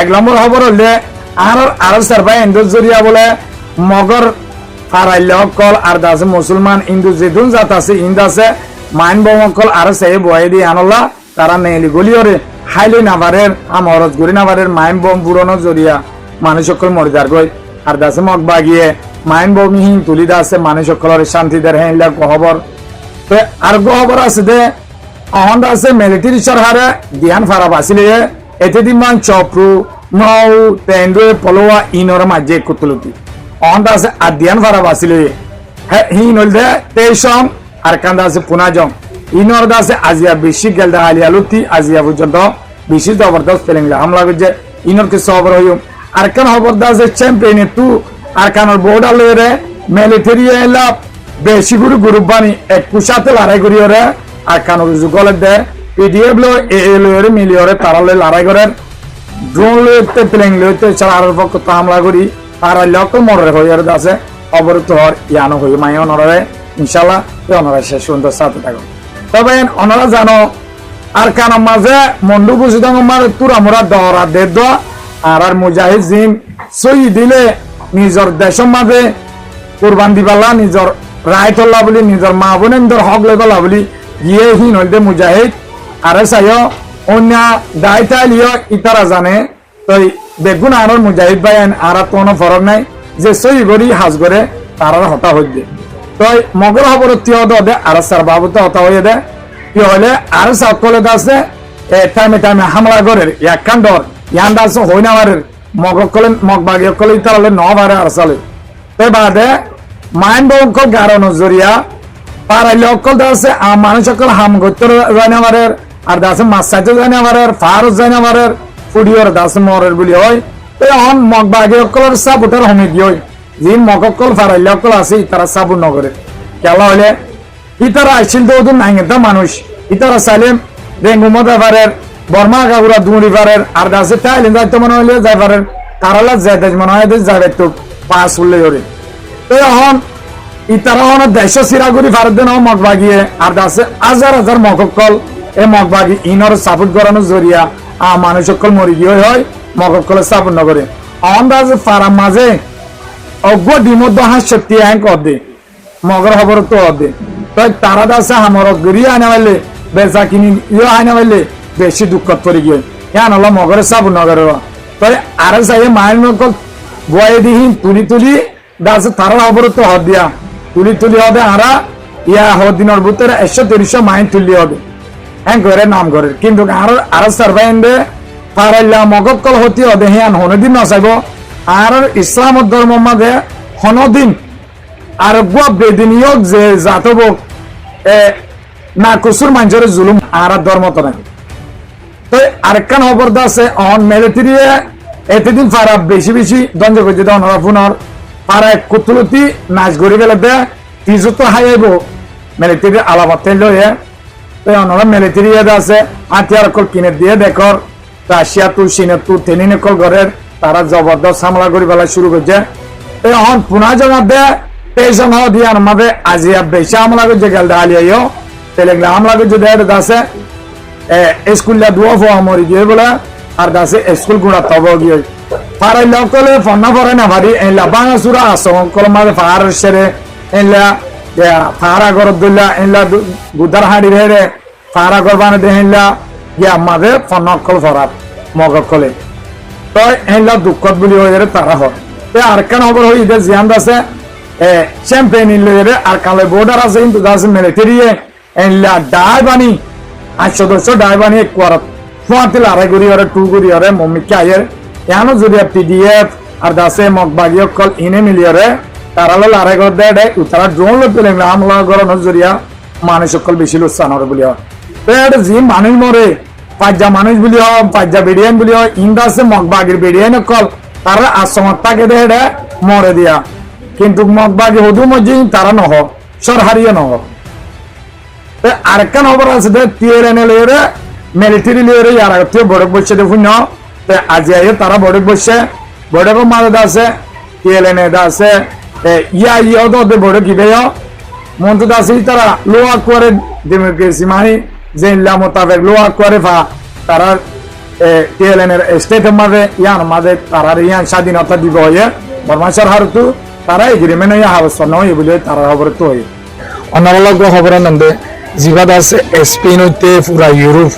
এক নম্বর খবর হলে আর সার্ভাই এন্ডোর জরিয়া বলে মগর ফারাইল কল আর দাসে মুসলমান হিন্দু যেদুন জাত আছে হিন্দু আছে মাইন বমকল আর সে বয়ে দিয়ে আনলা তারা নেলি গলিওরে হাইলে নাভারের আমরজ গরি নাভারের মাইন বম পুরনো জরিয়া মানুষ সকল মরিদার গই আর দাসে মগ বাগিয়ে মাইন বমিহীন তুলি দাসে মানুষ সকলের শান্তি দের হ্যাঁ খবর তো আর খবর আছে দে অহন আছে মিলিটারি সরকারে ধ্যান ফারাপ আসলে এতে দিমান চপ্রু নৌ তেন্ডুয়ে পলোয়া ইনর মাঝে কুতুলুতি অহন আছে আধ্যান ফারাপ আসলে হিন হলদে তেইশম আর কান্দা আছে পুনাজম ইনর দাসে আজিয়া বেশি গেলদা আলিয়ালুতি আজিয়া পর্যন্ত বেশি জবরদস্ত ফেলেংলা হামলা করছে ইনর কে সবর হইম আর কান খবর দাসে চ্যাম্পিয়ন তু আর কানর বোর্ডার লয়ে মিলিটারি এলা বেশি গুরু গ্রুপ বানি এক কুশাতে লড়াই করি ওরে আর কানর যুগলে দে পিডিএফ লো এলওরে মিলিওরে তারালে লড়াই করে ড্রোন লইতে প্লেন লইতে চার পক্ষ হামলা করি আর লক্ষ মরে হইয়ার দাসে অবরুদ্ধ হর ইয়ানো হই মাই অনরে ইনশাআল্লাহ এই অনরা শেষ সুন্দর সাথে থাকো তবে অনরা জানো আর কান মাঝে মন্ডু বুঝিদং মার তুরা মোরা দরা দে দ আর মুজাহিদ জিন সই দিলে নিজর দেশের মাঝে কুরবান দিবালা নিজর রায় তোলা বলি নিজর মা বোনেন্দর হক লেগলা বলি গিয়ে হিন হইতে মুজাহিদ আর চাইও অন্য দায়িত্ব ইতারা জানে তই বেগুন আর মুজাহিদ ভাই আর কোনো ফরক নাই যে সই করি হাজ করে তারা হতা হইবে তই মগর খবর তিয় দে আর সার বাবু তো হতা হয়ে দে কি হলে আর সকলে দাসে টাইমে টাইমে হামলা করে এক কাণ্ডর ইয়ান দাস হই না মারের মগকলে মগবাগি কলে ইতারা ন বারে আর সালে তই বাদে মাইন বঙ্কল গারো নজরিয়া পারাইলে অকল দাসে মানুষ সকল হাম করতে জানে মারের আর দাসে মাছ চাইতে জানে মারের ফারুজ জানে মারের ফুডিওর দাসে মরের বলি হয় এই অন মগবাগি অকলের সাপোর্টার হমে গিয়ে যে মগকল ফারাইলে অকল আছে তারা সাপোর্ট নগরে কেলা হলে ইতারা আইছিল তো নাইঙ্গা মানুষ ইতারা চাইলে রেঙ্গুমো ব্যাপারের বর্মা গাগুরা দুমড়ি পারের আর দাসে তাইলে যাইতে মনে হইলে যাই পারের তারালা যাইতে মনে হয় যাবে তো পাস উল্লে ধরে এই এখন ইতারা হন দেশ সিরাগুড়ি ভারত দেন মগবাগিয়ে আর দাসে হাজার হাজার মগকল এই মগবাগি ইনর সাপোর্ট করানোর জরিয়া মানুষ সকল মরি গিয়ে হয় মগকলের সাপোর্ট নগরে অন্দাজ ফারাম মাঝে অজ্ঞ ডিমধ্য হাস শক্তি হ্যাঁ কদে মগর খবর তো অদে তাই তারা দাসে আমার গড়িয়ে আনা পাইলে বেচা কিনি ইয়ে আনা পাইলে বেশি দুঃখ পড়ে গিয়ে হ্যাঁ নলা মগরের সাপোর্ট নগরে তাই আর চাই মায়ের নকল বয়ে দিহীন তুলি তুলি দাসে তারা খবর তো হদ দিয়া তুলি তুলি হবে আরা ইয়া হদিনের ভিতরে 100-300 মাইন তুলি হবে হ্যাঁ করে নাম করে কিন্তু আর সার্ভাইন্ডে পারাইলা মগকল হতি হবে হ্যাঁ হনদিন নচাইব আর ইসলাম ধর্ম মাঝে হনদিন আর গুয়া বেদিনিয়ক যে জাতব না কুসুর মানুষের জুলুম আর ধর্ম তো নাই তো আরেকখান খবর আছে অন মিলিটারি এতদিন পারা বেশি বেশি দঞ্জ করছে অনরা পুনর পারা কুতুলতি নাচ গড়ি গেলে দে তিজু তো হাইব মিলিটারি আলাপাতে লয়ে তো অনরা মিলিটারি আছে হাতিয়ার কল কিনে দিয়ে দেখর রাশিয়া তু চীনে তু তেনি কল ঘরের তারা জবরদস্ত হামলা করি বেলা শুরু করছে এই এখন পুনা জমা দে পেশন হওয়া দিয়ে আমাদের আজিয়া বেশি হামলা করছে গেল আলিয়াইও তেলেগলা হামলা করছে দেয় দাসে স্কুলটা দুয়া ফোয়া মরি গিয়ে বলে আর দাসে স্কুল গুড়া তব গিয়ে পারাই লকলে ফন্না পরে না ভারি এলা বাঙা সুরা আসো কল মাঝে ফার সেরে এলা ফারা ঘর দুল্লা এলা গুদার হাঁড়ি রে ফারা ঘর বানে দে এলা গিয়া মাঝে ফন্না কল ফরাত মগর কলে তো এলা দুঃখত বলি হয়ে যাবে তারা হয় তো আর কেন খবর হই ইদের জিয়ান দাসে চ্যাম্পিয়ন ইলে আর কালে বোর্ডার আছে কিন্তু দাসে মিলিটারি এলা ডাই বানি 800 ডাই বানি এক কোয়ারত ফুয়াতে লড়াই করি ওরে টু করি ওরে মম্মিকে আয়ের এনো যদি পিডিএফ আর দাসে মগবাগি কল ইনে মিলিয়রে তারালে লড়াই করে দেয় তারা ড্রোন লো পেলে হামলা করানোর জরিয়া মানুষ সকল বেশি লোকসান হবে বলি হয় তো এটা যে মানুষ মরে পাঁচটা মানুষ বলি হয় পাঁচটা বেডিয়ান বলি হয় ইন্দাসে মগবাগির বেডিয়ান কল তারা আসমতাকে দেয় মরে দিয়া কিন্তু মগবাগি হদু মজি তারা নহ সর হারিয়ে নহ আরেকখান খবর আছে টিএলএন লিয়ে মিলিটারি লিয়ে ইয়ার আগে বড়ক বসে দেখুন ন আজি আইয়ে তারা বড়ক বসে বড়ক মাঝে আছে টিএলএন আছে ইয়া ইয়া তো বড়ক কিবে মন্ত্র আছে তারা লোয়া করে ডেমোক্রেসি মানি যে মোতাবেক লোয়া করে তারা TLN এর স্টেটের মাঝে ইয়ান মাঝে তারা ইয়ান স্বাধীনতা দিব হয়ে বর্মা সরকার তো তারা এগ্রিমেন্ট হয়ে হাবস নয় বলে তারা খবর তো হয়ে অন্যান্য খবর নন্দে জিবাদ আছে স্পেন হইতে পুরা ইউরোপ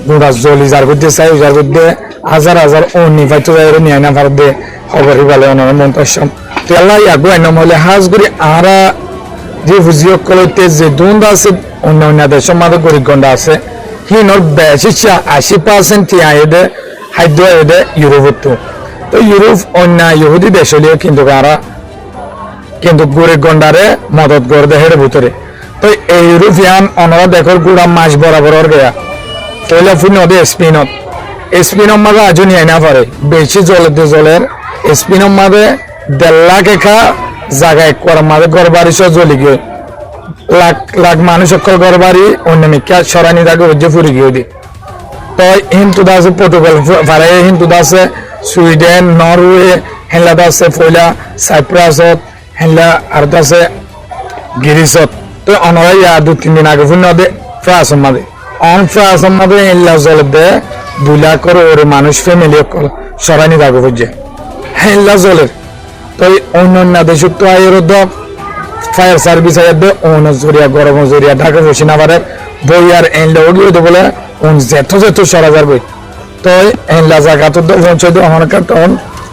গোড়া জলি যার মধ্যে চাই যার মধ্যে হাজার হাজার অনিবাহিত নিয়ে না ভারত দিয়ে খবর বলে অন্যান্য মন্ত্রসম তো আল্লাহ ইয়াগো এনম হলে হাজ করি আরা যে হুজিয়কল হইতে যে দুন্দ আছে অন্য অন্য দেশের মাঝে গরিব গন্ডা আছে হিনর বেশি 80% টিয়া এদে খাদ্য এদে ইউরোপত তো ইউরোপ অন্য ইহুদি দেশ হলেও কিন্তু আরা কিন্তু গরিব গন্ডারে মদত করে দেয় হের ভিতরে তো এই ইউরোপিয়ান অনরা দেখর গুড়া মাছ বরাবর গেয়া পয়লা ফুল নদী স্পিনের মাঝে আজও নিয়ে না পারে বেশি জলের স্পিনের মাঝে 1.5 লাখ একা জায়গায় করার মাঝে ঘর বাড়ি সব জ্বলি গিয়ে লাখ লাখ মানুষ অক্ষর ঘর বাড়ি অন্য মিকা সরানি থাকে হচ্ছে ফুরি গিয়ে দি তো হিন্দু আছে পর্তুগাল পারে হিন্দু আছে সুইডেন নরওয়ে হেলা আছে পয়লা সাইপ্রাসত হেলা আর আছে গিরিসত তো অনরা ইয়া 2-3 দিন আগে ফুল নদী ফ্রান্সের মাঝে ফ্রান্সের মাঝে হেলা জল দে 2 লাখ করে ওর মানুষ ফ্যামিলি অক্ষর সরানি থাকে হচ্ছে হেলা জলের তো অন্য দেশ তো আয়ের ফায়ার সার্ভিস আয়াতে অন্য জরিয়া গরম জরিয়া ঢাকা বসে না পারে বই আর এনলা ওগি হতে বলে যেত সরা যাবে তো এনলা জায়গা তো পৌঁছাইতে অনেকটা টাউন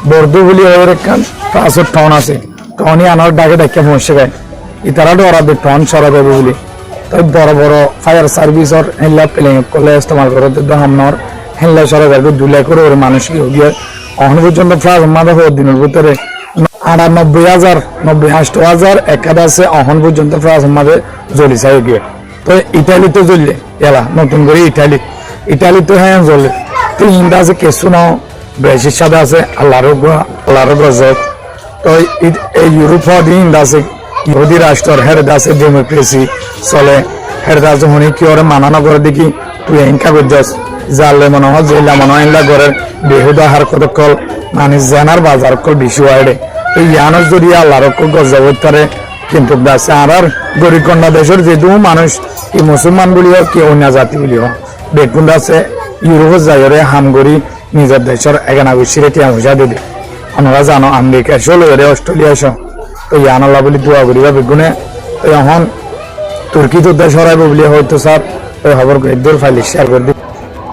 বর্দু বলি ওর একখান পাঁচের টাউন আছে টাউনই আনার ডাকে ডাকে পৌঁছে যায় ইতারা ডরাবে টাউন সরা যাবে বলি তাই বড় বড় ফায়ার সার্ভিসর হেনলা প্লেন করলে ইস্তেমাল করতে হামনার হেনলা সরা যাবে 2 লাখ করে ওর মানুষ কি গিয়ে অহন পর্যন্ত প্রায় মাদা হওয়ার দিনের ভিতরে 98,000 90,000 একাদ আছে অহন পর্যন্ত প্রায় মাঝে জ্বলি চাই গিয়ে তো ইটালি তো জ্বললে এলা নতুন করে ইটালি তো হ্যাঁ জ্বলে তো ইন্দা আছে কেসু নাও ব্রাজিল সাদা আছে আল্লাহর গজব তো এই ইউরোপ ইন্দা আছে ইহুদি রাষ্ট্র হেরদা আছে ডেমোক্রেসি চলে হেরদা আছে মনে কি ওরে মানানো করে দেখি তুই এনকা করছস জানলে মনে হয় জেলা মনে হয় এনলা ঘরের বেহুদা হার কতকল মানে জানার বাজার কল বেশি হয় এই ইয়ানস যদি আল্লাহর গজব তারে কিন্তু দাসে আর গরিব কন্যা দেশের যেহেতু মানুষ কি মুসলমান বলি হোক কি অন্য জাতি বলি হোক বেকুন আছে ইউরোপের জায়গায় হামগরি নিজের দেশের এগানা গুছিয়ে টিয়া পয়সা দিবে আমরা জানো আমেরিকা চলো এরে অস্ট্রেলিয়া এসো তো ইয়ানল্লা বলি দোয়া করিবা বেগুনে তো এখন তুর্কি তো দেশ হরাইব বলি হয়তো স্যার ওই খবর একদর ফাইলে শেয়ার করে দিই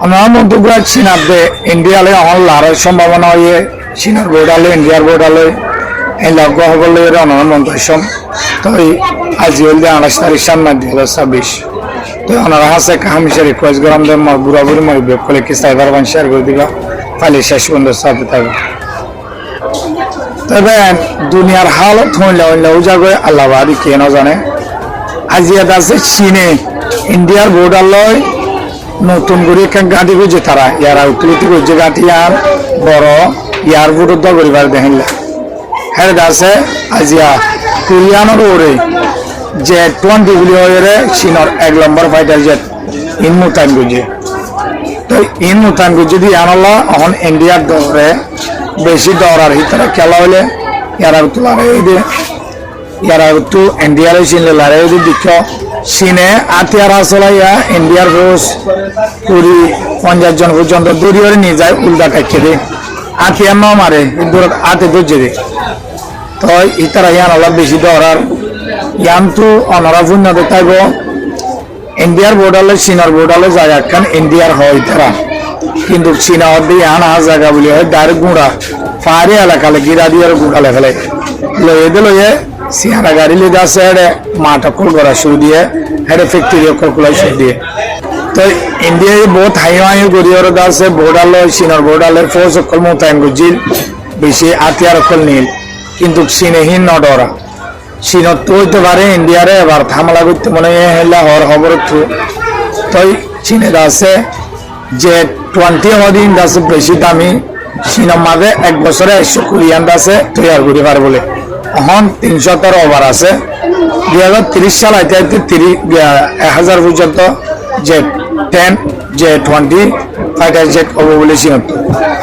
আমরা মন্তব্য চীনাতে ইন্ডিয়ালে এখন লারের সম্ভাবনা হয়ে চীনের বোর্ডালে ইন্ডিয়ার বোর্ডালে এই লগ্ন হবলে অনলাইন মন্তব্য তো আজি হলে 28 তারিখ সামনে 2026 তো ওনারা হাসে কাহামিসে রিকোয়েস্ট করাম দেন মর বুড়াবুড়ি মর বেকলে কি সাইবার বান শেয়ার করে দিবা ফাইলে শেষ পর্যন্ত সাথে থাকবে তবে দুনিয়ার হালত হইলে জায়গায় আল্লাহ বাদি কে না জানে আজিয়াত আছে চীনে ইন্ডিয়ার বোর্ডার লয় নতুন করে গাঁটি করছে তারা ইয়ার আউটলেটি করছে গাঁটি আর বড় এয়ারপোর্ট তো করিবার দেখেন হ্যাঁ আছে আজিয়া কোরিয়ানোর ওরে জেট 20 গুলি হয়ে চীনের 1 নম্বর ফাইটার জেট ইনমুতান করছে তো ইনমুতান করছে যদি আনলা এখন ইন্ডিয়ার দৌড়ে বেশি দৌড়ার ভিতরে খেলা হলে ইয়ারা তো লড়াই দিয়ে ইয়ারা তো ইন্ডিয়ার চীনে লড়াই দিয়ে দিচ্ছ চীনে আতিয়ারা চলাইয়া ইন্ডিয়ার ফোর্স 20-50 জন পর্যন্ত দৌড়িয়ে নিয়ে যায় উল্টা কাটছে দিয়ে আতিয়ার ন মারে দূর আতে ধরছে দিয়ে তো ইতারা ইয়ান অলপ বেশি দৌড়ার ইয়ান তো অনারাপূর্ণ দেখাইব ইন্ডিয়ার বোর্ডালে চীনের বোর্ডালে জায়গা খান ইন্ডিয়ার হয় তারা কিন্তু চীনা অর্ধে ইয়ান আ জায়গা বলি হয় ডাইরেক্ট গুঁড়া পাহাড়ি এলাকালে গিরা দিয়ে গুঁড়ালে ফেলে লয়ে লয়ে সিয়ারা গাড়ি লিয়ে আছে হেডে মাঠ অকল করা শুরু দিয়ে হেডে ফ্যাক্টরি অকল খোলা শুরু দিয়ে তো ইন্ডিয়ায় বহুত হাই গড়িয়ে আছে বোর্ডালে চীনের বোর্ডালে ফৌজ অকল মোতায়েন করছিল বেশি আতিয়ার অকল নীল কিন্তু চীনেহীন নডরা চীনত তো হইতে পারে ইন্ডিয়ারে এবার হামলা করতে মনে হেলা হর খবর তো চীনে আছে যে 20 দিন আছে বেশি দামি চীনের মাঝে 1 বছরে 100 কোরিয়ান আছে তৈরি করি পারে বলে এখন 300 ওভার আছে 2030 সাল আইতে 1000 পর্যন্ত যে 10 যে 20 ফাইটার জেট হবো বলে চীনত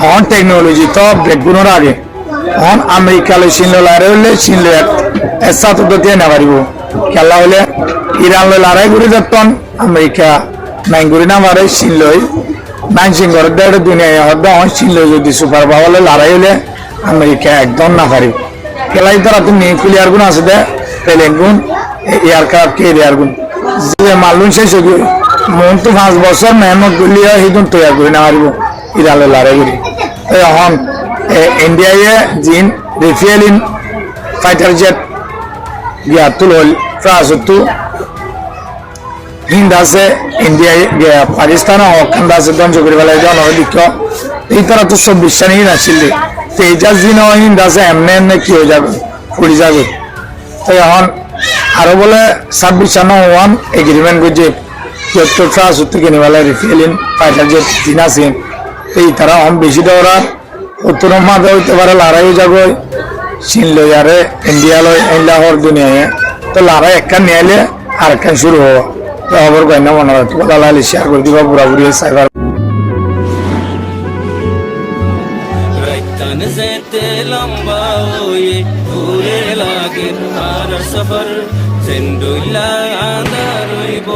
এখন টেকনোলজি তো বেগুনের আগে এখন আমেরিকালে চীন লড়াই হলে চীন এসা তো দিয়ে না পারিব খেলা হলে ইরান লড়াই করে যতন আমেরিকা নাই করে না পারে চীন লই মানসিং ঘর দেড় দুনিয়ায় হদ্দ ছিল যদি সুপার পাওয়ারে লড়াই হলে আমেরিকা একদম না পারি খেলাই তারা তুমি ক্লিয়ার গুণ আছে দে পেলেন গুণ এয়ারক্রাফট কেরিয়ার গুণ যে মালুন শেষ হয়ে মন তো 5 বছর মেহনত করলে সেইদিন তৈরি করে না পারব ইরালে লড়াই করি এখন ইন্ডিয়ায় জিন রিফিয়েলিং ফাইটার জেট গিয়াতুল হল প্রাসত্তু হিন্দ আছে ইন্ডিয়ায় পাকিস্তান অখান্ড আছে ধ্বংস করে ফেলে জনদিক্ষ এই তারা তো 24 সালেই আসছিল তেজাজ দিন হিন্দ আছে এমনি এমনি কি হয়ে যাবে পড়ে যাবে তো এখন আরো বলে 26 সালে ওয়ান এগ্রিমেন্ট করছে 74 প্রাসত্তু কিনে ফেলে রিফিয়েলিং ফাইটার জেট দিন আছে এই তারা অন বেশি দৌড়া উত্তর মাঝে হইতে পারে লড়াইও যাবে চীন লই আরে ইন্ডিয়া লই লাহোর দুনিয়ায় তো লড়াই একখান নিয়ে আর একখান শুরু হওয়া তো খবর কয় না মনে হয় কথা লালি শেয়ার করে দিবা পুরাপুরি সাইবার রাইতান যেতে লম্বা হয়ে ঘুরে লাগে আর সফর সেন্ডুইলা আন্দার হইব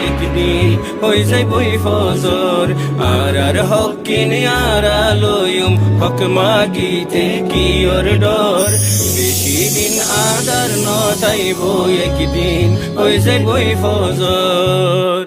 একদিন হই যাইবই ফজর আর হকিন আর আলোয়ম হক মাগিতে কি ওর ডর বেশি দিন আদার নটাইব একদিন হই যাইবই ফজর